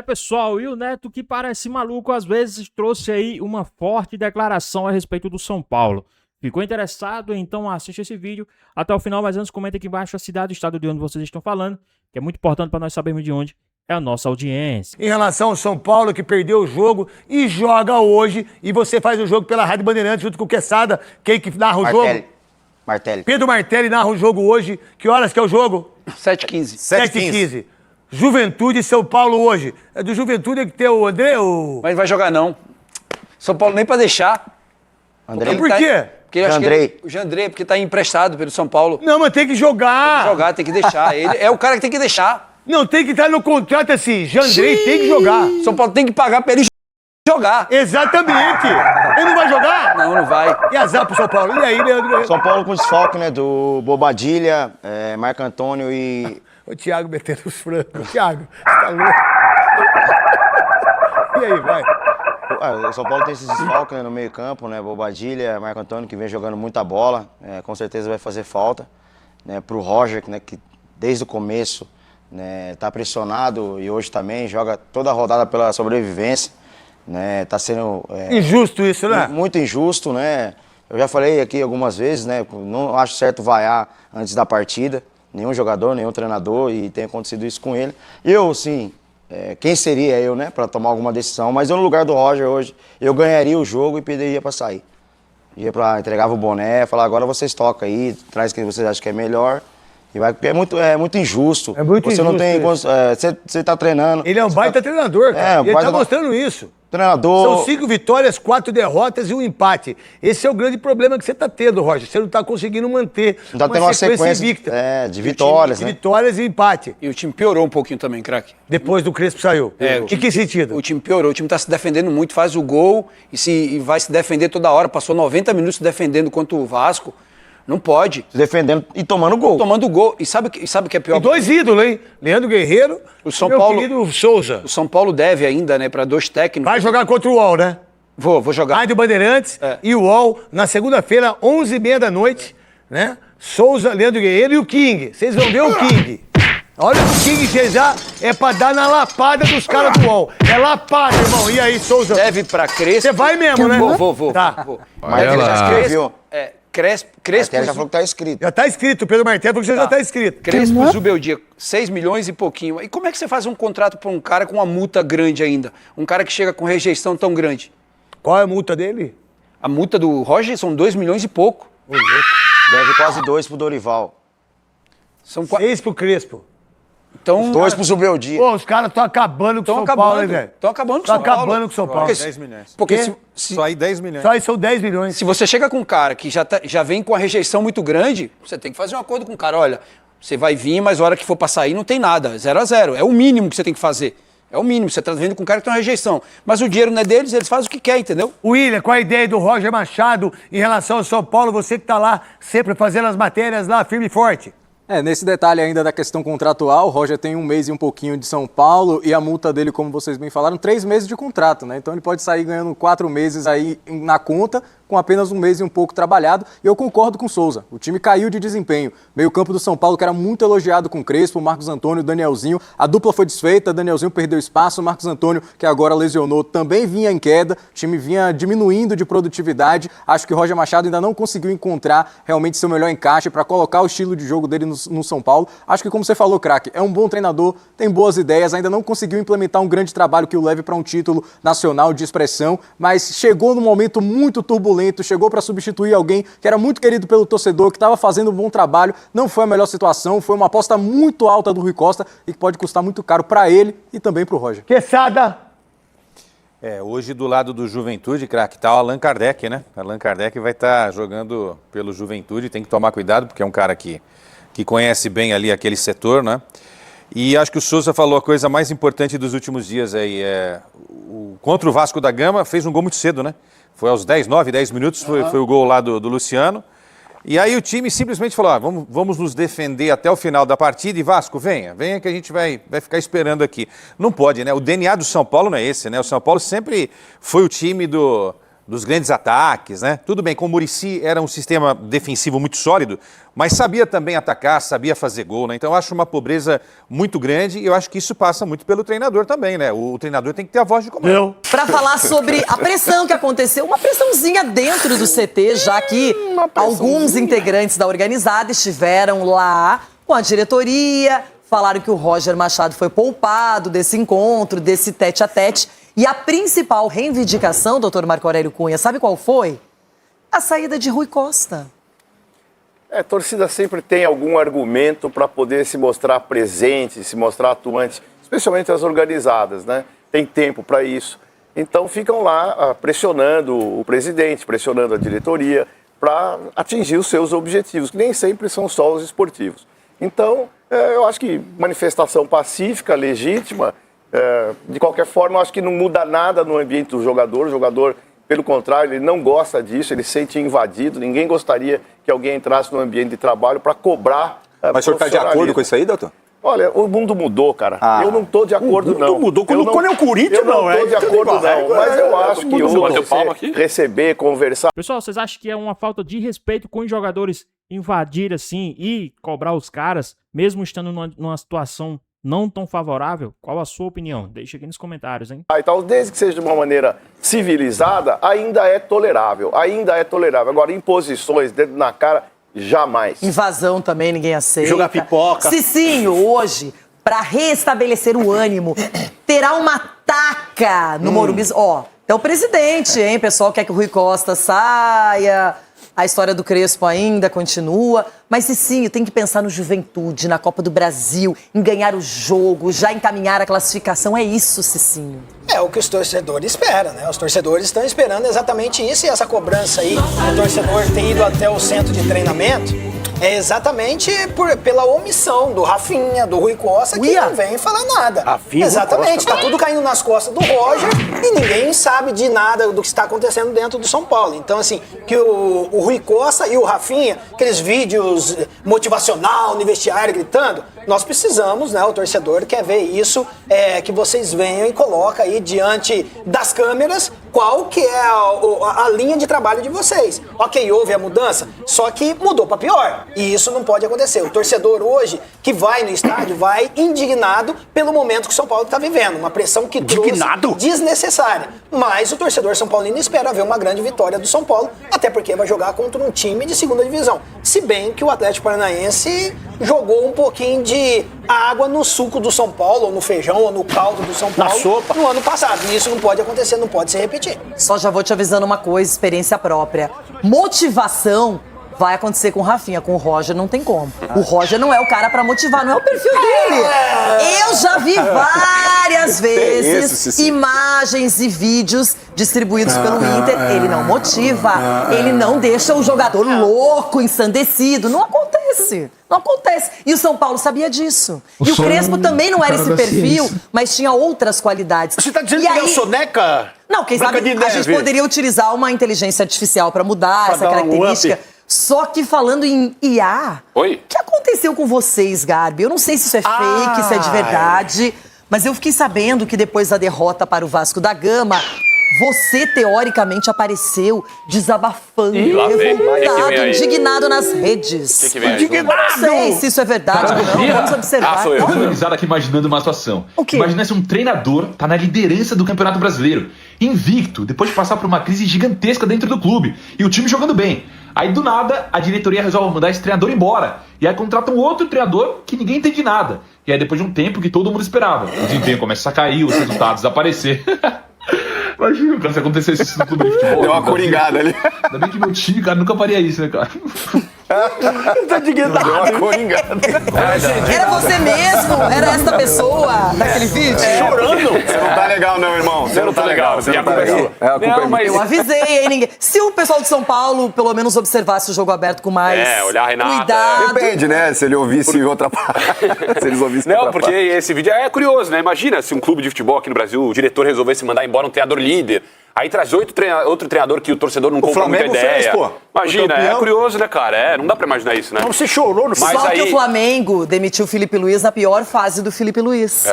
Pessoal, e o Neto, que parece maluco, às vezes trouxe aí uma forte declaração a respeito do São Paulo. Ficou interessado? Então assiste esse vídeo até o final, mas antes comenta aqui embaixo a cidade e o estado de onde vocês estão falando, que é muito importante para nós sabermos de onde é a nossa audiência. Em relação ao São Paulo, que perdeu o jogo e joga hoje, e você faz o jogo pela Rádio Bandeirantes junto com o Quesada, quem que narra o jogo? Martelli. Pedro Martelli narra o jogo hoje. Que horas que é o jogo? 7h15. 7h15. Juventude e São Paulo hoje. É do Juventude que tem o André ou... Mas não vai jogar, não. São Paulo nem pra deixar. Andrei. Por quê? Porque eu acho que Jandrei. o Jandrei, porque tá emprestado pelo São Paulo. Não, mas tem que jogar. Tem que jogar, tem que deixar. Ele é o cara que tem que deixar. Não, tem que estar no contrato assim. Jandrei tem que jogar. São Paulo tem que pagar pra ele jogar. Exatamente. Ele não vai jogar? Não, não vai. E azar pro São Paulo. E aí, Leandro? São Paulo com desfalque, né? Do Bobadilha, Marco Antônio e... O Thiago metendo os frangos. Thiago, você tá louco? E aí, vai. O São Paulo tem esses desfalques, né, no meio campo, né? Bobadilha, Marco Antônio, que vem jogando muita bola. Com certeza vai fazer falta. Né, pro Roger, né, que desde o começo, né, tá pressionado e hoje também joga toda a rodada pela sobrevivência. Né, tá sendo... Injusto isso, né? Muito injusto, né? Eu já falei aqui algumas vezes, né? Não acho certo vaiar antes da partida. Nenhum jogador, nenhum treinador, e tem acontecido isso com ele. Eu, sim, quem seria eu, né, para tomar alguma decisão, mas eu no lugar do Roger hoje, eu ganharia o jogo e pediria para sair. Ia para entregava o boné, falar, agora vocês tocam aí, traz quem vocês acham que é melhor, e vai, porque é muito injusto. É muito você injusto não tem, você tá treinando. Ele é um baita treinador, cara. Ele tá mostrando isso. Treinador... São 5 vitórias, 4 derrotas e um empate. Esse é o grande problema que você tá tendo, Roger. Você não tá conseguindo manter não tá tendo uma sequência invicta. De vitórias, de né? vitórias e empate. E o time piorou um pouquinho também, craque. Depois do Crespo saiu. Em que sentido? O time piorou, o time tá se defendendo muito, faz o gol e vai se defender toda hora. Passou 90 minutos se defendendo contra o Vasco. Não pode. Se defendendo e tomando gol. Tomando gol. E sabe o que é pior? E 2 ídolos, hein? Leandro Guerreiro o São e meu Paulo, querido Souza. O São Paulo deve ainda, né, para 2 técnicos. Vai jogar contra o UOL, né? Vou jogar. Rádio Bandeirantes e o UOL na segunda-feira, 11h30 da noite, né? Souza, Leandro Guerreiro e o King. Vocês vão ver o King. Olha o King já é pra dar na lapada dos caras do UOL. É lapada, irmão. E aí, Souza? Deve pra Crespo. Você vai mesmo, né? Vou. Tá. Mas ele já escreveu. Crespo Ele já falou que tá escrito. Já tá escrito, Pedro Martelli falou que já tá escrito. Crespo, Zubeldia, 6 milhões e pouquinho. E como é que você faz um contrato pra um cara com uma multa grande ainda? Um cara que chega com rejeição tão grande? Qual é a multa dele? A multa do Roger são 2 milhões e pouco. Deve quase 2 pro Dorival. São 6 pro Crespo. Então, 2 pro Zubeldia. Pô, os caras estão acabando com o São Paulo, hein, velho? Estão acabando com o São Paulo. Estão acabando com o São Paulo. 10 milhões. Porque Só aí 10 milhões. Só aí são 10 milhões. se você chega com um cara que já vem com a rejeição muito grande, você tem que fazer um acordo com o cara. Olha, você vai vir, mas a hora que for pra sair não tem nada. 0-0. É o mínimo que você tem que fazer. É o mínimo. Você tá vendo com um cara que tem uma rejeição. Mas o dinheiro não é deles, eles fazem o que quer, entendeu? William, qual a ideia do Roger Machado em relação ao São Paulo? Você que tá lá sempre fazendo as matérias lá, firme e forte. Nesse detalhe ainda da questão contratual, o Roger tem 1 mês e um pouquinho de São Paulo e a multa dele, como vocês bem falaram, 3 meses de contrato, né? Então ele pode sair ganhando 4 meses aí na conta com apenas 1 mês e um pouco trabalhado. E eu concordo com o Souza. O time caiu de desempenho. Meio campo do São Paulo, que era muito elogiado com Crespo, Marcos Antônio, Danielzinho. A dupla foi desfeita, Danielzinho perdeu espaço, Marcos Antônio, que agora lesionou, também vinha em queda. O time vinha diminuindo de produtividade. Acho que o Roger Machado ainda não conseguiu encontrar realmente seu melhor encaixe para colocar o estilo de jogo dele no São Paulo. Acho que, como você falou, craque, é um bom treinador, tem boas ideias, ainda não conseguiu implementar um grande trabalho que o leve para um título nacional de expressão, mas chegou num momento muito turbulento, chegou para substituir alguém que era muito querido pelo torcedor, que estava fazendo um bom trabalho, não foi a melhor situação, foi uma aposta muito alta do Rui Costa e que pode custar muito caro para ele e também para o Roger. Quesada. Hoje do lado do Juventude, craque, tá o Allan Kardec, né? Allan Kardec vai estar jogando pelo Juventude, tem que tomar cuidado, porque é um cara que conhece bem ali aquele setor, né? E acho que o Souza falou a coisa mais importante dos últimos dias aí, contra o Vasco da Gama, fez um gol muito cedo, né? Foi aos 10 minutos, foi o gol lá do Luciano. E aí o time simplesmente falou, vamos nos defender até o final da partida e Vasco, venha que a gente vai ficar esperando aqui. Não pode, né? O DNA do São Paulo não é esse, né? O São Paulo sempre foi o time do dos grandes ataques, né? Tudo bem, com o Muricy era um sistema defensivo muito sólido, mas sabia também atacar, sabia fazer gol, né? Então eu acho uma pobreza muito grande e eu acho que isso passa muito pelo treinador também, né? O treinador tem que ter a voz de comando. Para falar sobre a pressão que aconteceu, uma pressãozinha dentro do CT, já que alguns integrantes da organizada estiveram lá com a diretoria, falaram que o Roger Machado foi poupado desse encontro, desse tete-a-tete. E a principal reivindicação, doutor Marco Aurélio Cunha, sabe qual foi? A saída de Rui Costa. A torcida sempre tem algum argumento para poder se mostrar presente, se mostrar atuante, especialmente as organizadas, né? Tem tempo para isso. Então ficam lá pressionando o presidente, pressionando a diretoria para atingir os seus objetivos, que nem sempre são só os esportivos. Então, eu acho que manifestação pacífica, legítima, de qualquer forma, eu acho que não muda nada no ambiente do jogador. O jogador, pelo contrário, ele não gosta disso, ele se sente invadido. Ninguém gostaria que alguém entrasse no ambiente de trabalho para cobrar. Mas o senhor está de acordo com isso aí, doutor? Olha, o mundo mudou, cara. Eu não estou de acordo, não. O mundo mudou. Quando é o Corinthians, não. Eu não estou de acordo, não. Mas eu acho que você receber, conversar... Pessoal, vocês acham que é uma falta de respeito com os jogadores invadir assim e cobrar os caras, mesmo estando numa situação não tão favorável? Qual a sua opinião? Deixa aqui nos comentários, hein? Então, desde que seja de uma maneira civilizada, ainda é tolerável. Ainda é tolerável. Agora, imposições, dedo na cara, jamais. Invasão também, ninguém aceita. Jogar pipoca. Cicinho, hoje, para restabelecer o ânimo, terá uma taca no Morumbi. Ó, é o presidente, hein? O pessoal quer que o Rui Costa saia. A história do Crespo ainda continua. Mas, Cicinho, tem que pensar no Juventude, na Copa do Brasil, em ganhar o jogo, já encaminhar a classificação. É isso, Cicinho. É o que os torcedores esperam, né? Os torcedores estão esperando exatamente isso, e essa cobrança aí, o torcedor tem ido até o centro de treinamento, é exatamente pela omissão do Rafinha, do Rui Costa, que não vem falar nada. Rafinha, exatamente, tá tudo caindo nas costas do Roger e ninguém sabe de nada do que está acontecendo dentro do São Paulo. Então, assim, que o Rui Costa e o Rafinha, aqueles vídeos motivacional no vestiário gritando, nós precisamos, né? O torcedor quer ver isso, que vocês venham e colocam aí diante das câmeras qual que é a linha de trabalho de vocês. Ok, houve a mudança, só que mudou para pior. E isso não pode acontecer. O torcedor hoje que vai no estádio vai indignado pelo momento que o São Paulo está vivendo. Uma pressão que trouxe desnecessária. Mas o torcedor São Paulino espera ver uma grande vitória do São Paulo, até porque vai jogar contra um time de segunda divisão. Se bem que o Atlético Paranaense jogou um pouquinho de água no suco do São Paulo, ou no feijão, ou no caldo do São Paulo, no ano passado. E isso não pode acontecer, não pode se repetir. Só já vou te avisando uma coisa, experiência própria. Motivação vai acontecer com o Rafinha, com o Roger não tem como. O Roger não é o cara pra motivar, não é o perfil dele. Eu já vi várias vezes imagens e vídeos distribuídos pelo Inter. Ele não motiva, ele não deixa o jogador louco, ensandecido. Não acontece. Não acontece. E o São Paulo sabia disso. E o Crespo também não era esse perfil, mas tinha outras qualidades. Você tá dizendo que ele é o soneca? Não, quem sabe a gente poderia utilizar uma inteligência artificial para mudar essa característica. Só que falando em IA, o que aconteceu com vocês, Garbi? Eu não sei se isso é fake, se é de verdade, mas eu fiquei sabendo que depois da derrota para o Vasco da Gama, você, teoricamente, apareceu desabafando, revoltado, indignado nas redes. Indignado! Eu não sei se isso é verdade ou não, vamos observar. Eu tô organizado aqui imaginando uma situação. Imagina se um treinador tá na liderança do Campeonato Brasileiro, invicto, depois de passar por uma crise gigantesca dentro do clube, e o time jogando bem. Aí, do nada, a diretoria resolve mandar esse treinador embora. E aí contrata um outro treinador que ninguém entende nada. E aí, depois de um tempo que todo mundo esperava, o desempenho começa a cair, os resultados a aparecer. Imagina, cara, se acontecesse isso no clube de futebol. Deu uma coringada ali. Ainda bem que meu time, cara, nunca faria isso, né, cara? Tá indignado. Deu uma coringada. Era você mesmo? Era essa pessoa daquele vídeo? Chorando? Você não tá legal, não, irmão. Você não tá legal. Você não tá legal. Não, mas eu avisei, hein? Ninguém... Se o pessoal de São Paulo, pelo menos, observasse o jogo aberto com mais olhar Renato. cuidado... Depende, né? Se ele ouvisse outra parte. Se eles ouvissem outra parte. Porque esse vídeo é curioso, né? Imagina se um clube de futebol aqui no Brasil, o diretor resolvesse mandar embora um treinador líder. Aí traz outro treinador que o torcedor não compra muita Flamengo ideia. fez, pô. Imagina, Campeão. é curioso, né, cara? Não dá pra imaginar isso, né? Não, você chorou no Mas Só que aí- o Flamengo demitiu o Felipe Luiz na pior fase do Felipe Luiz.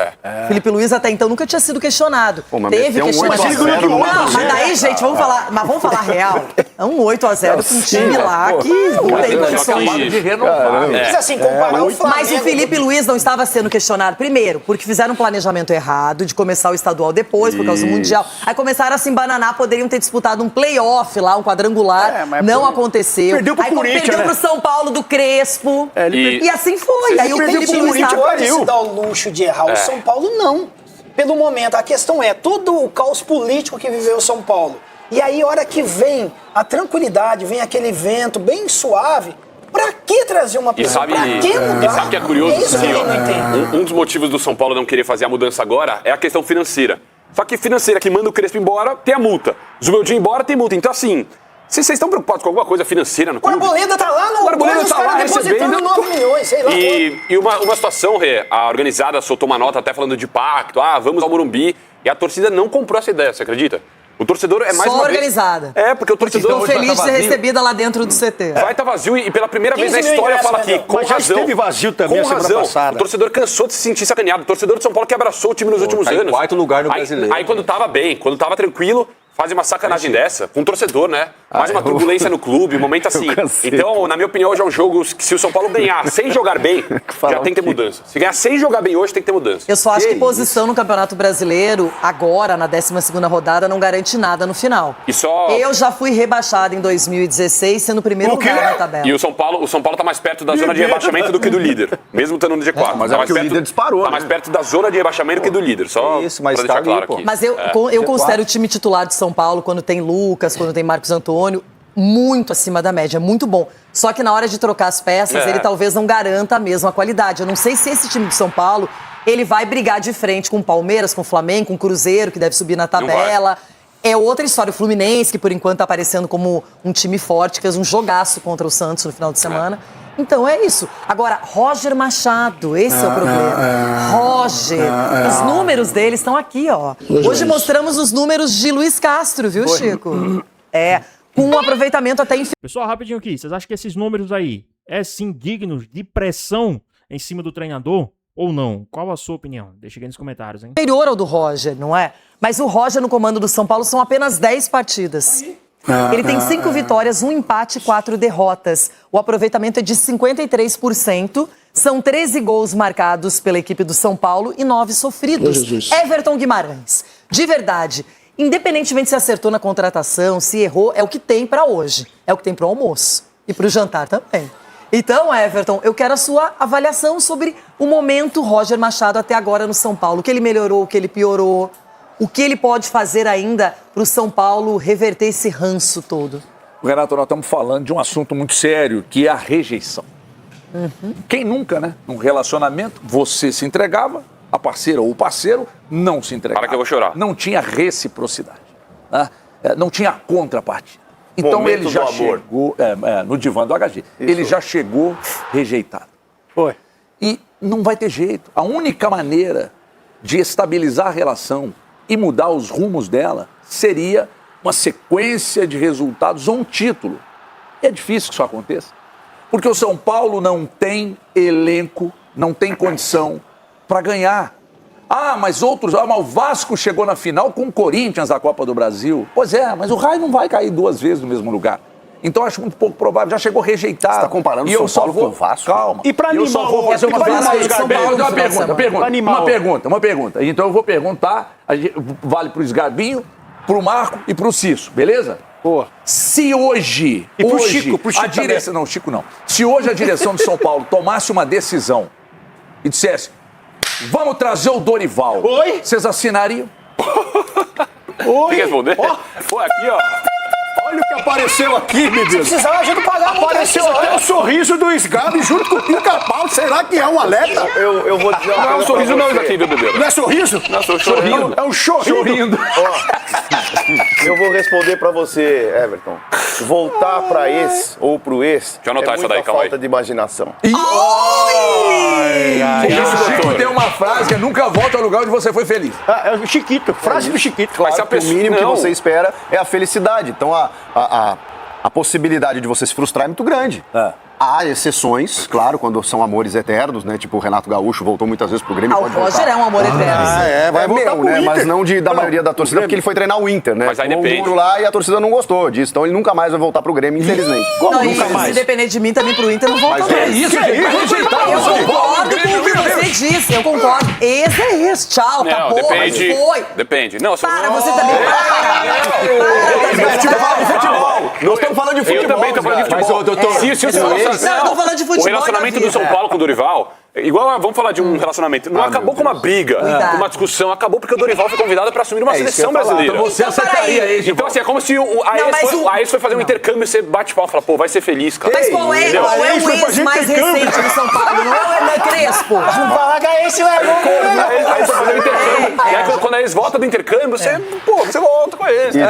Felipe Luiz até então nunca tinha sido questionado. Pô, mas Teve meteu um questionamento. 8 a 0 no Não, Brasil. mas daí, gente, vamos falar real. É um 8-0 com um time lá que não tem Deus, condições. só que- de renovar. Mas assim, comparar o Flamengo... Mas o Felipe Luiz não estava sendo questionado, primeiro, porque fizeram um planejamento errado de começar o estadual depois, por causa do Mundial. Aí começaram a se embananar, poderiam ter disputado um playoff lá, um quadrangular. mas não pô, aconteceu. perdeu pro Aí Corinthians, perdeu né? pro São Paulo do Crespo. E- E assim foi. Aí o perdeu Felipe pro Luiz Corinthians, estava... Pode se dar o luxo de errar. O São Paulo, não. Pelo momento, a questão é todo o caos político que viveu o São Paulo. E aí, a hora que vem a tranquilidade, vem aquele vento bem suave, pra que trazer uma E pessoa? sabe, Pra que mudar? e sabe que é curioso? É isso que assim, eu ó, não entendo. um dos motivos do São Paulo não querer fazer a mudança agora é a questão financeira. Só que financeira, que manda o Crespo embora, tem a multa. Zubeldia embora, tem multa. Então, assim, se vocês estão preocupados com alguma coisa financeira no O clube... Arboleda tá lá no... O Arboleda os tá caras lá depositando recebendo. 9 milhões, sei lá. E uma situação, Rê, a organizada soltou uma nota até falando de pacto, vamos ao Morumbi, e a torcida não comprou essa ideia, você acredita? O torcedor é mais Só uma organizada. vez... É, porque o torcedor... Estou feliz de ser recebida lá dentro do CT. Vai estar vazio e pela primeira vez na 15 mil história ingressos, fala aqui, Pedro. com Mas já razão. esteve vazio também com a semana razão. passada. O torcedor cansou de se sentir sacaneado. O torcedor de São Paulo que abraçou o time nos últimos tá em anos. quarto lugar no Aí- Brasileiro. Aí quando tava bem, quando tava tranquilo, faz uma sacanagem dessa com o torcedor, né? Mais uma turbulência no clube, um momento assim. cansei. Então, na minha opinião, hoje é um jogo que se o São Paulo ganhar sem jogar bem, já tem que ter mudança. Se ganhar sem jogar bem hoje, tem que ter mudança. Eu só acho que posição no Campeonato Brasileiro, agora, na 12ª rodada, não garante nada no final. E só... Eu já fui rebaixada em 2016, sendo o primeiro lugar na tabela. E o São Paulo tá mais perto da zona de rebaixamento do que do líder, mesmo estando no G4. mas Tá é mais porque o perto- líder disparou, Tá né? mais perto da zona de rebaixamento que do líder, só Isso, mas pra deixar tá ali, claro pô. aqui. Mas eu considero o time titular de São Paulo, quando tem Lucas, quando tem Marcos Antônio, muito acima da média, muito bom. Só que na hora de trocar as peças, ele talvez não garanta a mesma qualidade. Eu não sei se esse time de São Paulo, ele vai brigar de frente com o Palmeiras, com o Flamengo, com o Cruzeiro, que deve subir na tabela. É outra história. O Fluminense, que por enquanto tá aparecendo como um time forte, fez um jogaço contra o Santos no final de semana. Então é isso. Agora, Roger Machado, esse é o problema. Roger, os números dele estão aqui, ó. Hoje mostramos os números de Luiz Castro, viu, Chico? É, com um aproveitamento até Pessoal, rapidinho aqui, vocês acham que esses números aí é sim dignos de pressão em cima do treinador ou não? Qual a sua opinião? Deixa aqui nos comentários, hein? inferior ao do Roger, não é? Mas o Roger no comando do São Paulo são apenas 10 partidas. Ele tem 5 vitórias, 1 empate e 4 derrotas. O aproveitamento é de 53%. São 13 gols marcados pela equipe do São Paulo e 9 sofridos. Everton Guimarães, de verdade, independentemente se acertou na contratação, se errou, é o que tem pra hoje. É o que tem pro almoço e pro jantar também. Então, Everton, eu quero a sua avaliação sobre o momento Roger Machado até agora no São Paulo. O que ele melhorou, o que ele piorou, o que ele pode fazer ainda pro São Paulo reverter esse ranço todo. Renato, nós estamos falando de um assunto muito sério, que é a rejeição. Quem nunca, né? Num relacionamento, você se entregava, a parceira ou o parceiro não se entregava. Para que eu vou chorar. Não tinha reciprocidade. Né? Não tinha contrapartida. Então Momento ele já do amor. chegou, no divã do HG, ele já chegou rejeitado. Foi. E não vai ter jeito. A única maneira de estabilizar a relação e mudar os rumos dela seria uma sequência de resultados ou um título. E é difícil que isso aconteça. Porque o São Paulo não tem elenco, não tem condição para ganhar. Mas outros... mas o Vasco chegou na final com o Corinthians da Copa do Brasil. Pois é, mas o Raio não vai cair 2 vezes no mesmo lugar. Então acho muito pouco provável. Já chegou rejeitado. Você tá comparando E eu São só Paulo vou... com o Vasco? Calma. E pra eu animar só vou fazer o- uma pra animar o pergunta. Uma pergunta. Então eu vou perguntar. Vale pro Sgarbinho, pro Marco e pro Cício, beleza? Pô. Se hoje... E pro hoje, Chico a direção... Não, Chico não. Se hoje a direção de São Paulo tomasse uma decisão e dissesse, vamos trazer o Dorival. Oi? Vocês assinariam? Tem que responder? Pô, aqui, ó. Olha o que apareceu aqui, bebê. Precisava, a gente não pagava. Apareceu até o sorriso do Sgabi junto com o pica-pau. Será que é um alerta? Eu vou dizer uma Não é um coisa sorriso pra não, isso você. aqui, viu, bebê? Não é sorriso? Não, sou sorrindo. É um chorrindo. Ó, Eu vou responder pra você, Everton. Voltar pra ex ou pro ex Deixa eu anotar essa daí, calma aí. falta de imaginação. O Chico tem uma frase que é nunca volta ao lugar onde você foi feliz. É o Chiquito, frase do Chiquito. Mas se a O pessoa- mínimo que não. você espera é a felicidade. Então a possibilidade de você se frustrar é muito grande. Há exceções, claro, quando são amores eternos, né? Tipo o Renato Gaúcho voltou muitas vezes pro Grêmio. Ah, o pode Roger voltar. é um amor eterno. Vai voltar meu, pro né? Inter. Mas não da Não, maioria da torcida, porque ele foi treinar o Inter, né? Mas aí Pulou depende. o muro lá e a torcida não gostou disso. Então ele nunca mais vai voltar pro Grêmio, infelizmente. Não, e se depender de mim, também pro Inter não volta Mas é mais. isso, gente, vai rejeitar Eu você. concordo com o que você disse, eu concordo. Esse é esse, tchau, Não, acabou, depende. foi. Depende. Não, Para, você também. Nós estamos falando de futebol. Eu também tô falando de futebol. Mas, ô, doutor, Se o relacionamento- Não, eu tô falando de futebol O relacionamento e da do São vida. Paulo com o Dorival, igual vamos falar de um relacionamento, não acabou com uma briga, Cuidado. com uma discussão, acabou porque o Dorival foi convidado para assumir uma isso que seleção eu ia falar. brasileira. Então você aceitaria esse? Então, assim, é como se a ex foi fazer um intercâmbio e você bate pau e fala, pô, vai ser feliz, cara. Mas qual é Entendeu? o ex mais recente do São Paulo? Não é o Hernan Crespo? Não fala que é esse, né? Aí você faz um intercâmbio. E aí, quando a ex volta do intercâmbio, você, pô, você volta com a ex. Então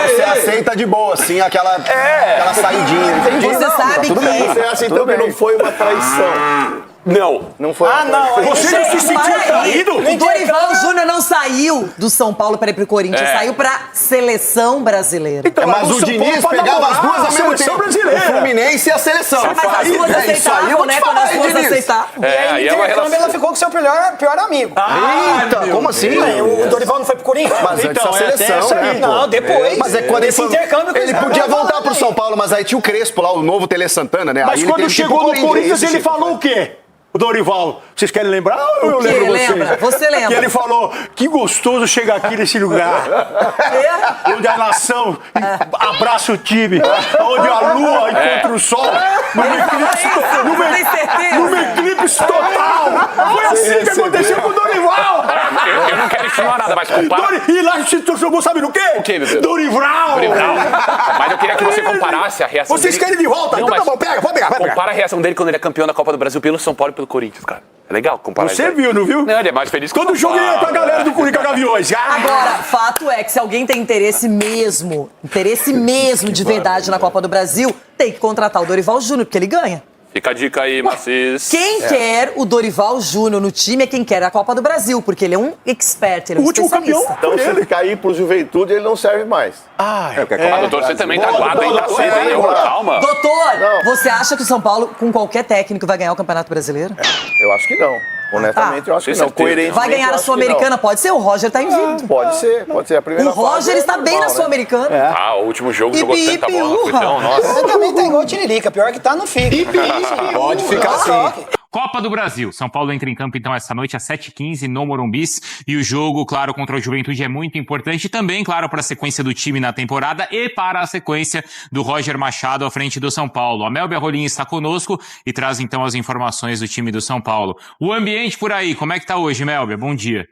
você aceita de boa, assim, aquela saidinha. Entendi. Você sabe tudo que- bem. Você acha então que não foi uma traição? Não. Não foi uma traição. Você não se sentiu traído? O Dorival Júnior não saiu do São Paulo para ir pro Corinthians, saiu pra seleção brasileira. Mas o Diniz pegava as duas ao mesmo tempo. O Fluminense e a seleção. Mas as duas Isso aí eu aceitavam, vou né? te Quando falar, as duas Diniz. aceitavam. E aí, aí no é uma intercâmbio, relação. ela ficou com seu pior amigo. Eita, como assim? O Dorival não foi pro Corinthians? Mas antes da seleção, né? Não, depois. Mas é quando Esse intercâmbio que ele eles podia estavam voltar falando pro aí. São Paulo, mas aí tinha o Crespo lá, o novo Tele Santana, né? Mas Aí ele quando teve que ir pro chegou no Corinthians, ele esse tipo. falou o quê? O Dorival, vocês querem lembrar? Eu quê? lembro vocês. Lembra? Você lembra? Que ele falou, que gostoso chegar aqui nesse lugar. Onde a nação abraça o time. Onde a lua encontra o sol. Num eclipse total. Foi assim que aconteceu com o Dorival. Eu não quero insinuar nada, mas compara. E lá se transformou, sabe no quê? O quê, meu Deus? Dorival. Dorival. Mas eu queria que você comparasse a reação Vocês dele. querem de volta? Não, Então tá mas bom, pega, pode pegar, vai pegar. Compara a reação dele quando ele é campeão da Copa do Brasil pelo São Paulo e pelo Corinthians, cara. É legal comparar Você isso aí. viu, não viu? Não, ele é mais feliz Quando o jogo ia com a galera do Curica Gaviões. Agora, fato é que se alguém tem interesse mesmo de verdade na Copa do Brasil, tem que contratar o Dorival Júnior, porque ele ganha. Fica a dica aí, Macis. Quem quer o Dorival Júnior no time é quem quer a Copa do Brasil, porque ele é um expert, ele é um O último especialista. Então, se ele cair pro Juventude, ele não serve mais. Ah, doutor, você também tá guarda aí, tá cedo, hein? Calma. Doutor, você acha que o São Paulo, com qualquer técnico, vai ganhar o Campeonato Brasileiro? Eu acho que não. Honestamente, eu acho que Tem não. certeza. Coerentemente, Vai ganhar eu a acho que Sul-Americana? Pode ser, o Roger tá invicto. não. Pode ser. A primeira O Roger fase é está bem normal, na né? Sul-Americana. Ah, o último jogo jogou Ipi, tanta ipi, bola, urra. então, nossa. Você também tá igual o Tiririca, pior que tá, não fica. Pode ficar assim. Copa do Brasil. São Paulo entra em campo então essa noite às 7h15 no Morumbis e o jogo, claro, contra o Juventude é muito importante também, claro, para a sequência do time na temporada e para a sequência do Roger Machado à frente do São Paulo. A Melber Rolim está conosco e traz então as informações do time do São Paulo. O ambiente por aí, como é que tá hoje, Melber? Bom dia.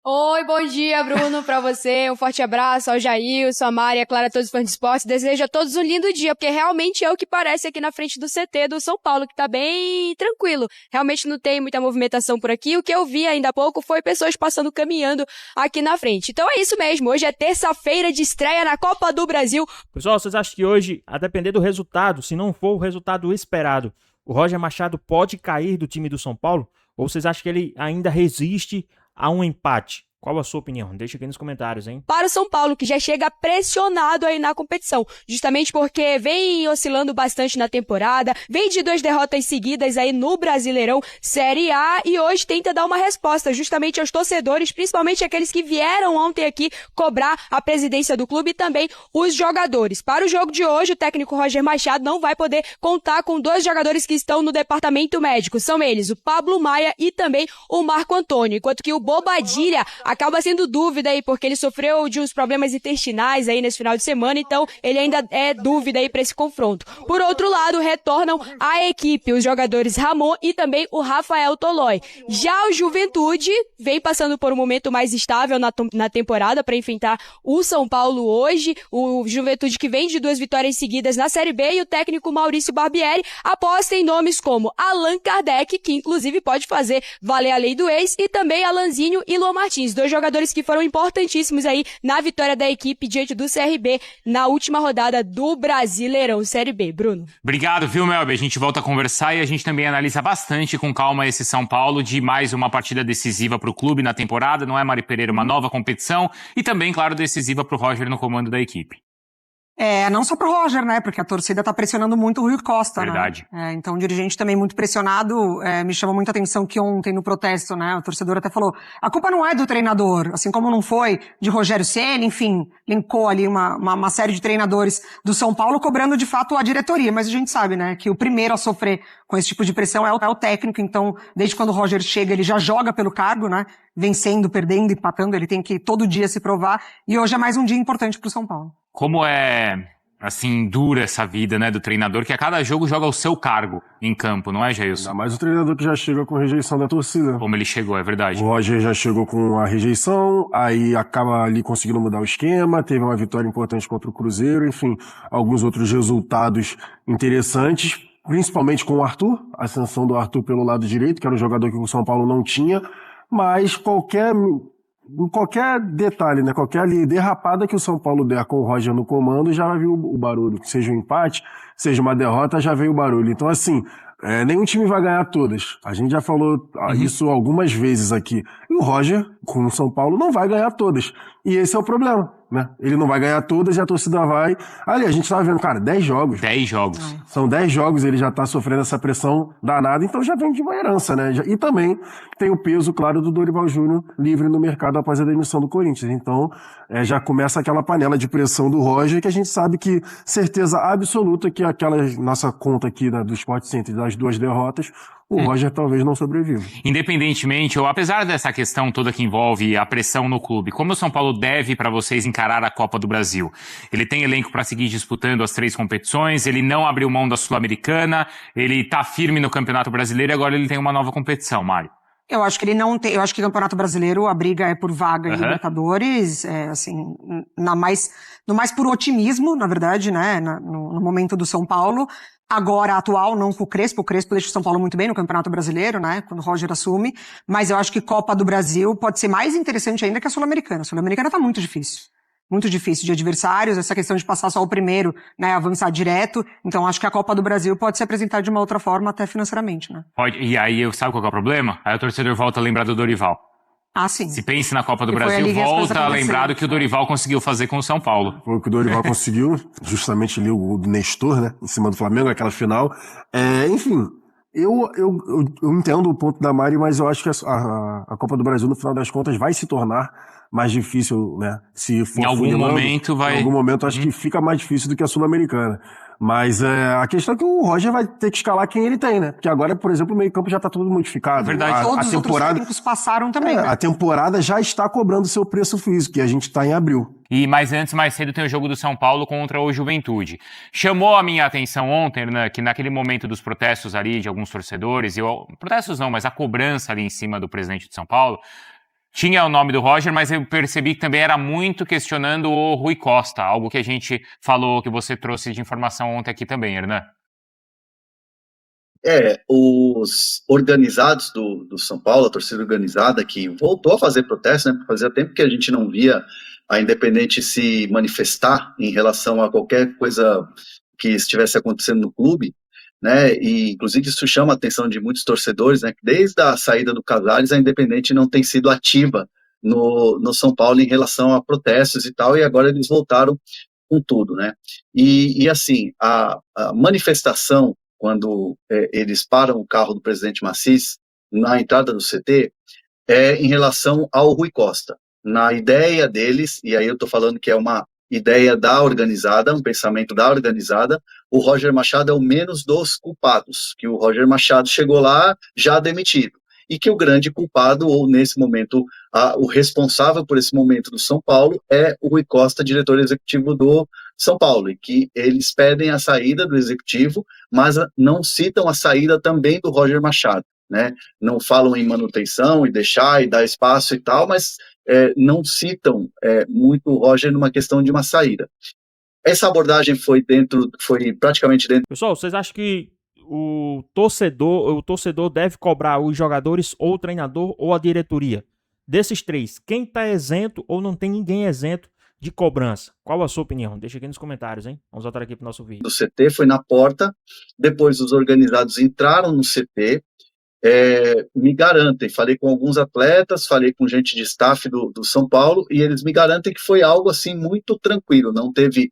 Oi, bom dia, Bruno, pra você. Um forte abraço ao Jailson, a Mari, a Clara, a todos os fãs de esportes. Desejo a todos um lindo dia, porque realmente é o que parece aqui na frente do CT do São Paulo, que tá bem tranquilo. Realmente não tem muita movimentação por aqui. O que eu vi ainda há pouco foi pessoas passando, caminhando aqui na frente. Então é isso mesmo. Hoje é terça-feira de estreia na Copa do Brasil. Pessoal, vocês acham que hoje, a depender do resultado, se não for o resultado esperado, o Roger Machado pode cair do time do São Paulo? Ou vocês acham que ele ainda resiste a um empate? Qual a sua opinião? Deixa aqui nos comentários, hein? Para o São Paulo, que já chega pressionado aí na competição, justamente porque vem oscilando bastante na temporada, vem de 2 derrotas seguidas aí no Brasileirão Série A e hoje tenta dar uma resposta justamente aos torcedores, principalmente aqueles que vieram ontem aqui cobrar a presidência do clube e também os jogadores. Para o jogo de hoje, o técnico Roger Machado não vai poder contar com 2 jogadores que estão no departamento médico. São eles, o Pablo Maia e também o Marco Antônio, enquanto que o Bobadilha acaba sendo dúvida aí, porque ele sofreu de uns problemas intestinais aí nesse final de semana, então ele ainda é dúvida aí para esse confronto. Por outro lado, retornam à equipe os jogadores Ramon e também o Rafael Tolói. Já o Juventude vem passando por um momento mais estável na temporada para enfrentar o São Paulo hoje, o Juventude que vem de 2 vitórias seguidas na Série B e o técnico Maurício Barbieri aposta em nomes como Allan Kardec, que inclusive pode fazer valer a lei do ex, e também Alanzinho e Luan Martins. dois jogadores que foram importantíssimos aí na vitória da equipe diante do CRB na última rodada do Brasileirão Série B. Bruno. Obrigado, viu, Melby? A gente volta a conversar e a gente também analisa bastante com calma esse São Paulo de mais uma partida decisiva para o clube na temporada, não é, Mari Pereira? Uma nova competição e também, claro, decisiva para o Roger no comando da equipe. Não só pro Roger, né? Porque a torcida tá pressionando muito o Rui Costa, Verdade. né? Então o dirigente também muito pressionado. Me chamou muita atenção que ontem no protesto, né? O torcedor até falou, a culpa não é do treinador, assim como não foi de Rogério Ceni, enfim, linkou ali uma série de treinadores do São Paulo cobrando de fato a diretoria. Mas a gente sabe, né? Que o primeiro a sofrer com esse tipo de pressão é o técnico. Então, desde quando o Roger chega, ele já joga pelo cargo, né? Vencendo, perdendo, empatando, ele tem que todo dia se provar. E hoje é mais um dia importante pro São Paulo. Como é, assim, dura essa vida, né, do treinador, que a cada jogo joga o seu cargo em campo, não é, Jailson? Ainda mais o treinador que já chega com rejeição da torcida. Como ele chegou, é verdade. O Roger já chegou com a rejeição, aí acaba ali conseguindo mudar o esquema, teve uma vitória importante contra o Cruzeiro, enfim, alguns outros resultados interessantes, principalmente com o Arthur, a ascensão do Arthur pelo lado direito, que era um jogador que o São Paulo não tinha, mas qualquer detalhe, né, qualquer ali derrapada que o São Paulo der com o Roger no comando, já vai vir o barulho. Seja um empate, seja uma derrota, já veio o barulho. Então, assim, nenhum time vai ganhar todas. A gente já falou isso algumas vezes aqui. E o Roger, com o São Paulo, não vai ganhar todas. E esse é o problema, né? Ele não vai ganhar todas e a torcida vai... Ali, a gente tava vendo, cara, 10 jogos. 10 jogos. São 10 jogos, ele já tá sofrendo essa pressão danada, então já vem de uma herança, né? E também tem o peso, claro, do Dorival Júnior livre no mercado após a demissão do Corinthians. Então, já começa aquela panela de pressão do Roger, que a gente sabe que certeza absoluta que aquela nossa conta aqui do Sport Center das 2 derrotas, o Roger talvez não sobreviva. Independentemente, ou apesar dessa questão toda que envolve a pressão no clube, como o São Paulo deve para vocês encarar a Copa do Brasil? Ele tem elenco para seguir disputando as 3 competições, ele não abriu mão da Sul-Americana, ele tá firme no Campeonato Brasileiro e agora ele tem uma nova competição, Mário. Eu acho que ele não tem, eu acho que o Campeonato Brasileiro, a briga é por vaga em Libertadores, assim, no mais por otimismo, na verdade, né, no momento do São Paulo. Agora, atual, não com o Crespo deixa o São Paulo muito bem no Campeonato Brasileiro, né, quando o Roger assume, mas eu acho que Copa do Brasil pode ser mais interessante ainda que a Sul-Americana. A Sul-Americana tá muito difícil de adversários, essa questão de passar só o primeiro, né, avançar direto, então acho que a Copa do Brasil pode se apresentar de uma outra forma, até financeiramente, né. Pode, e aí, sabe qual que é o problema? Aí o torcedor volta a lembrar do Dorival. Ah, sim. Se pense na Copa do Brasil, volta a lembrar do que o Dorival conseguiu fazer com o São Paulo. Foi o que o Dorival conseguiu, justamente ali o gol do Nestor, né, em cima do Flamengo, aquela final. Enfim, eu entendo o ponto da Mari, mas eu acho que a Copa do Brasil, no final das contas, vai se tornar mais difícil, né, se for em algum momento vai... Em algum momento acho que fica mais difícil do que a Sul-Americana. Mas a questão é que o Roger vai ter que escalar quem ele tem, né? Porque agora, por exemplo, o meio-campo já tá todo modificado. Verdade. Todos os outros técnicos passaram também, né? A temporada já está cobrando seu preço físico, e a gente tá em abril. E mais cedo tem o jogo do São Paulo contra o Juventude. Chamou a minha atenção ontem, né, que naquele momento dos protestos ali de alguns torcedores, protestos não, mas a cobrança ali em cima do presidente de São Paulo, tinha o nome do Roger, mas eu percebi que também era muito questionando o Rui Costa, algo que a gente falou, que você trouxe de informação ontem aqui também, Hernan. Os organizados do São Paulo, a torcida organizada, que voltou a fazer protesto, né? Fazia tempo que a gente não via a Independente se manifestar em relação a qualquer coisa que estivesse acontecendo no clube, né, e inclusive isso chama a atenção de muitos torcedores, né, que desde a saída do Casares a Independente não tem sido ativa no São Paulo em relação a protestos e tal, e agora eles voltaram com tudo, né, e assim, a manifestação, quando eles param o carro do presidente Maciç na entrada do CT, é em relação ao Rui Costa, na ideia deles, e aí eu tô falando que é uma ideia da organizada, um pensamento da organizada, o Roger Machado é o menos dos culpados, que o Roger Machado chegou lá já demitido, e que o grande culpado, ou nesse momento, o responsável por esse momento do São Paulo é o Rui Costa, diretor executivo do São Paulo, e que eles pedem a saída do executivo, mas não citam a saída também do Roger Machado, né? Não falam em manutenção e deixar e dar espaço e tal, mas não citam muito o Roger numa questão de uma saída. Essa abordagem foi praticamente dentro... Pessoal, vocês acham que o torcedor deve cobrar os jogadores ou o treinador ou a diretoria Desses 3, quem tá isento ou não tem ninguém isento de cobrança? Qual a sua opinião? Deixa aqui nos comentários, hein? Vamos voltar aqui pro nosso vídeo. Do CT foi na porta, depois os organizados entraram no CT, me garantem, falei com alguns atletas, falei com gente de staff do São Paulo, e eles me garantem que foi algo assim muito tranquilo, não teve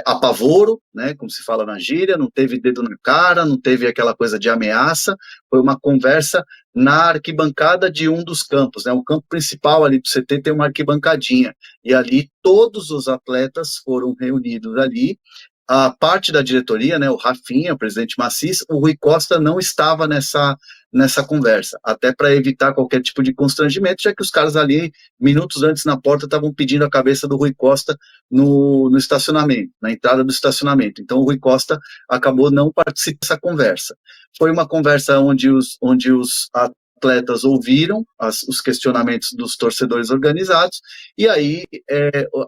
apavoro, né, como se fala na gíria, não teve dedo na cara, não teve aquela coisa de ameaça, foi uma conversa na arquibancada de um dos campos, né, o campo principal ali do CT tem uma arquibancadinha, e ali todos os atletas foram reunidos ali. A parte da diretoria, né, o Rafinha, o presidente Maciço, o Rui Costa não estava nessa conversa, até para evitar qualquer tipo de constrangimento, já que os caras ali, minutos antes na porta, estavam pedindo a cabeça do Rui Costa no estacionamento, na entrada do estacionamento. Então o Rui Costa acabou não participando dessa conversa. Foi uma conversa onde os atletas ouviram os questionamentos dos torcedores organizados, e aí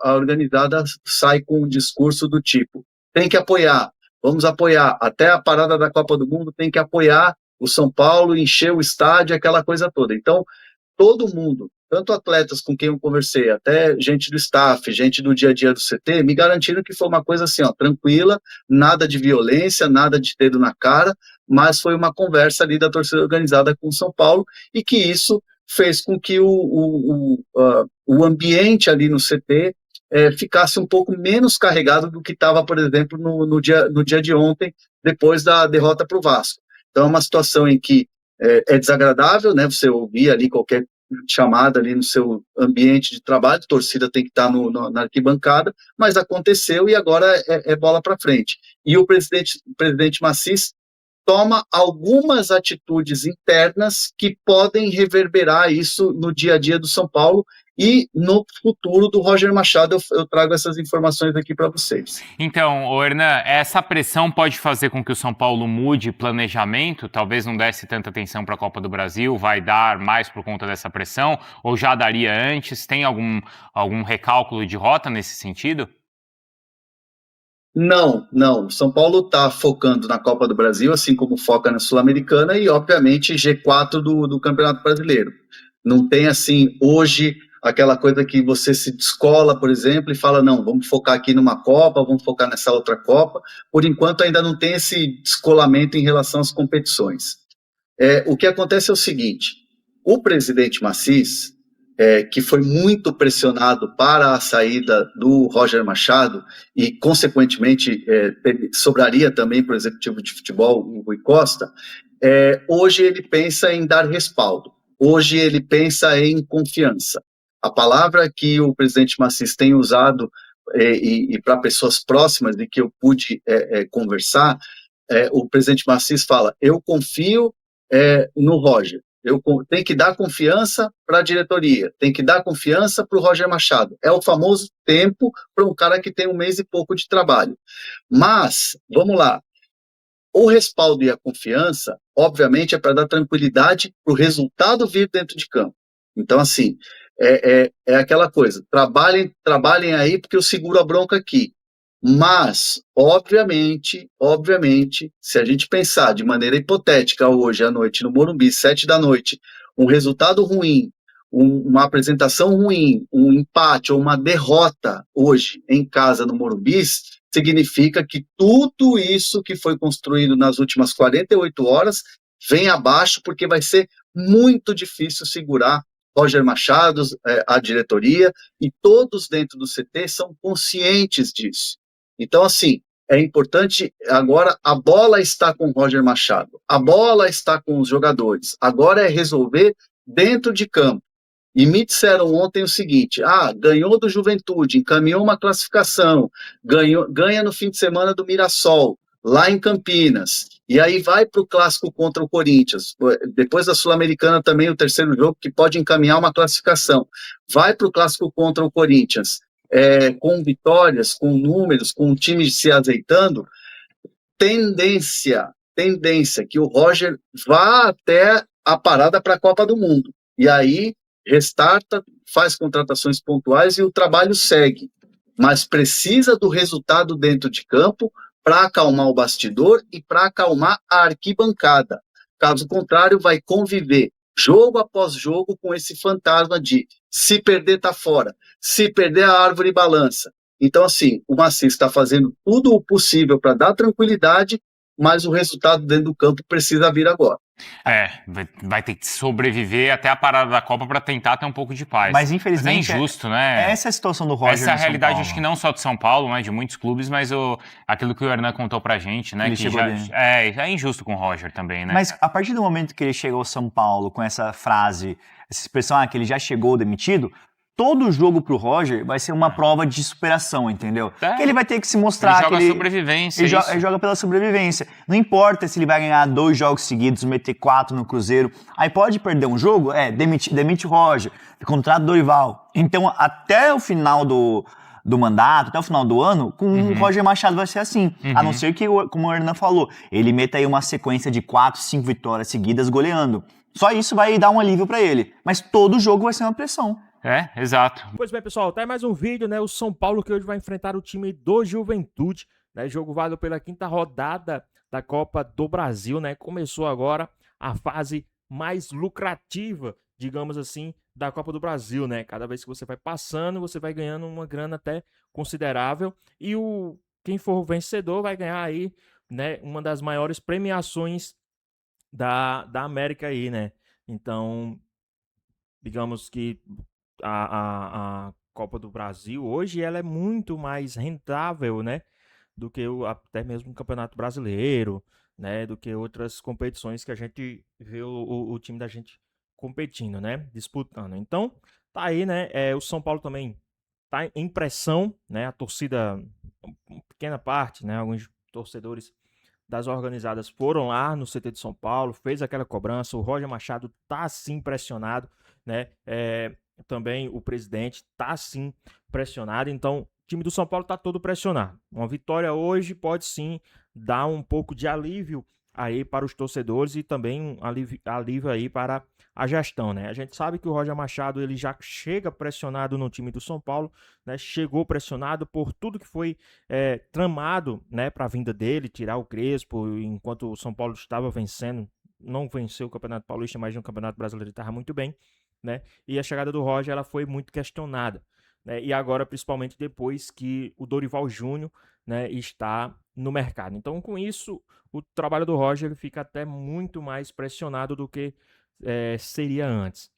a organizada sai com um discurso do tipo: tem que apoiar, vamos apoiar, até a parada da Copa do Mundo tem que apoiar o São Paulo, encher o estádio, aquela coisa toda. Então, todo mundo, tanto atletas com quem eu conversei, até gente do staff, gente do dia a dia do CT, me garantiram que foi uma coisa assim, ó, tranquila, nada de violência, nada de dedo na cara, mas foi uma conversa ali da torcida organizada com o São Paulo, e que isso fez com que o ambiente ali no CT ficasse um pouco menos carregado do que estava, por exemplo, no dia de ontem, depois da derrota para o Vasco. Então é uma situação em que é desagradável, né, você ouvir ali qualquer chamada ali no seu ambiente de trabalho, a torcida tem que estar na arquibancada, mas aconteceu e agora é bola para frente. E o presidente Maciço toma algumas atitudes internas que podem reverberar isso no dia a dia do São Paulo e no futuro do Roger Machado. Eu trago essas informações aqui para vocês. Então, Hernan, essa pressão pode fazer com que o São Paulo mude planejamento? Talvez não desse tanta atenção para a Copa do Brasil, vai dar mais por conta dessa pressão? Ou já daria antes? Tem algum recálculo de rota nesse sentido? Não. São Paulo está focando na Copa do Brasil, assim como foca na Sul-Americana e, obviamente, G4 do Campeonato Brasileiro. Não tem, assim, hoje, aquela coisa que você se descola, por exemplo, e fala, não, vamos focar aqui numa Copa, vamos focar nessa outra Copa. Por enquanto, ainda não tem esse descolamento em relação às competições. O que acontece é o seguinte, o presidente Maciço, que foi muito pressionado para a saída do Roger Machado e, consequentemente, sobraria também para o executivo de futebol, o Rui Costa, hoje ele pensa em dar respaldo, hoje ele pensa em confiança. A palavra que o presidente Maciço tem usado e para pessoas próximas de que eu pude conversar, o presidente Maciço fala, eu confio no Roger. Tem que dar confiança para a diretoria, tem que dar confiança para o Roger Machado. É o famoso tempo para um cara que tem 1 mês e pouco de trabalho. Mas, vamos lá, o respaldo e a confiança, obviamente, é para dar tranquilidade para o resultado vir dentro de campo. Então, assim, é aquela coisa, trabalhem aí porque eu seguro a bronca aqui. Mas, obviamente, se a gente pensar de maneira hipotética hoje à noite no Morumbi, 7 da noite, um resultado ruim, uma apresentação ruim, um empate ou uma derrota hoje em casa no Morumbi, significa que tudo isso que foi construído nas últimas 48 horas vem abaixo, porque vai ser muito difícil segurar Roger Machado, a diretoria, e todos dentro do CT são conscientes disso. Então, assim, é importante, agora a bola está com o Roger Machado, a bola está com os jogadores, agora é resolver dentro de campo. E me disseram ontem o seguinte, ganhou do Juventude, encaminhou uma classificação, ganha no fim de semana do Mirassol, lá em Campinas, e aí vai para o clássico contra o Corinthians, depois da Sul-Americana também o terceiro jogo que pode encaminhar uma classificação, vai para o clássico contra o Corinthians, com vitórias, com números, com o time se azeitando, tendência que o Roger vá até a parada para a Copa do Mundo, e aí restarta, faz contratações pontuais e o trabalho segue, mas precisa do resultado dentro de campo para acalmar o bastidor e para acalmar a arquibancada. Caso contrário, vai conviver jogo após jogo, com esse fantasma de se perder, tá fora. Se perder, a árvore balança. Então, assim, o Maciço está fazendo tudo o possível para dar tranquilidade, mas o resultado dentro do campo precisa vir agora. Vai ter que sobreviver até a parada da Copa para tentar ter um pouco de paz. Mas infelizmente é injusto, né? Essa é a situação do Roger. Essa é a no São realidade, Paulo. acho que não só de São Paulo, né, de muitos clubes, mas aquilo que o Hernan contou pra gente, né, Ele que chegou ali. é injusto com o Roger também, né? Mas a partir do momento que ele chegou ao São Paulo com essa frase, essa expressão, que ele já chegou demitido, todo jogo pro Roger vai ser uma prova de superação, entendeu? Que ele vai ter que se mostrar. Ele joga sobrevivência. Ele joga pela sobrevivência. Não importa se ele vai ganhar 2 jogos seguidos, meter 4 no Cruzeiro. Aí pode perder um jogo, demite o Roger, contrata o Dorival. Então, até o final do mandato, até o final do ano, com o Roger Machado vai ser assim. A não ser que, como o Hernan falou, ele meta aí uma sequência de 4, 5 vitórias seguidas goleando. Só isso vai dar um alívio pra ele. Mas todo jogo vai ser uma pressão. Exato. Pois bem, pessoal, tá aí mais um vídeo, né? O São Paulo que hoje vai enfrentar o time do Juventude, né? Jogo válido pela 5ª rodada da Copa do Brasil, né? Começou agora a fase mais lucrativa, digamos assim, da Copa do Brasil, né? Cada vez que você vai passando, você vai ganhando uma grana até considerável e quem for o vencedor vai ganhar aí, né, uma das maiores premiações da América aí, né? Então, digamos que a Copa do Brasil hoje ela é muito mais rentável, né, do que até mesmo o Campeonato Brasileiro, né, do que outras competições que a gente vê o time da gente competindo, né, disputando. Então, tá aí, né, o São Paulo também tá em pressão, né, a torcida, uma pequena parte, né, alguns torcedores das organizadas foram lá no CT de São Paulo, fez aquela cobrança, o Roger Machado tá sim pressionado, né, também o presidente tá sim pressionado, então o time do São Paulo tá todo pressionado. Uma vitória hoje pode sim dar um pouco de alívio aí para os torcedores e também um alívio aí para a gestão, né? A gente sabe que o Roger Machado ele já chega pressionado no time do São Paulo, né? Chegou pressionado por tudo que foi tramado, né, para a vinda dele, tirar o Crespo, enquanto o São Paulo estava vencendo, não venceu o Campeonato Paulista, mas no Campeonato Brasileiro estava muito bem, né? E a chegada do Roger ela foi muito questionada, né? E agora principalmente depois que o Dorival Júnior, né, está no mercado. Então com isso o trabalho do Roger ele fica até muito mais pressionado do que seria antes.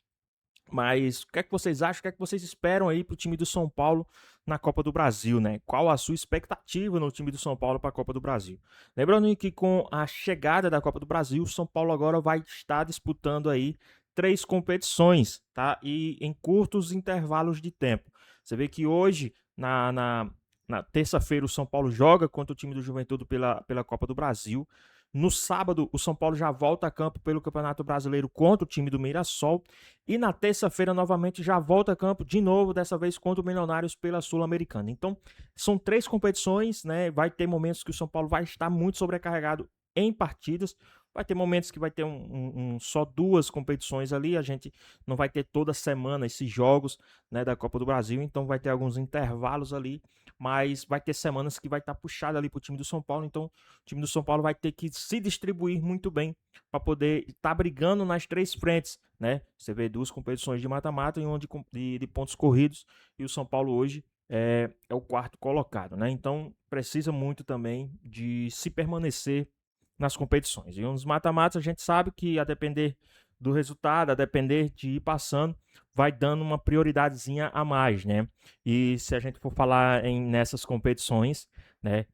Mas o que é que vocês acham? O que é que vocês esperam aí para o time do São Paulo na Copa do Brasil, né? Qual a sua expectativa no time do São Paulo para a Copa do Brasil? Lembrando que com a chegada da Copa do Brasil, o São Paulo agora vai estar disputando aí 3 competições, tá? E em curtos intervalos de tempo. Você vê que hoje, na terça-feira, o São Paulo joga contra o time do Juventude pela Copa do Brasil. No sábado, o São Paulo já volta a campo pelo Campeonato Brasileiro contra o time do Mirassol. E na terça-feira, novamente, já volta a campo de novo, dessa vez contra o Milionários pela Sul-Americana. Então, são 3 competições, né? Vai ter momentos que o São Paulo vai estar muito sobrecarregado em partidas. Vai ter momentos que vai ter só 2 competições ali. A gente não vai ter toda semana esses jogos, né, da Copa do Brasil. Então vai ter alguns intervalos ali. Mas vai ter semanas que vai estar puxado ali para o time do São Paulo. Então o time do São Paulo vai ter que se distribuir muito bem para poder estar brigando nas 3 frentes, né? Você vê 2 competições de mata-mata e uma de pontos corridos. E o São Paulo hoje é o 4º colocado, né? Então precisa muito também de se permanecer nas competições. E nos mata-matas a gente sabe que a depender do resultado, a depender de ir passando, vai dando uma prioridadezinha a mais, né? E se a gente for falar nessas competições, né,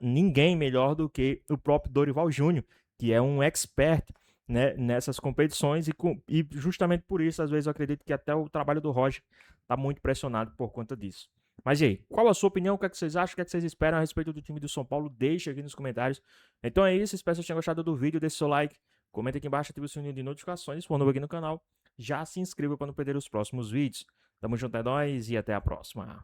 ninguém melhor do que o próprio Dorival Júnior, que é um expert, né, nessas competições e justamente por isso, às vezes eu acredito que até o trabalho do Roger está muito pressionado por conta disso. Mas e aí, qual a sua opinião? O que é que vocês acham? O que é que vocês esperam a respeito do time do São Paulo? Deixa aqui nos comentários. Então é isso, espero que vocês tenham gostado do vídeo, deixe seu like, comenta aqui embaixo, ative o sininho de notificações, se for novo aqui no canal, já se inscreva para não perder os próximos vídeos. Tamo junto, é nóis e até a próxima.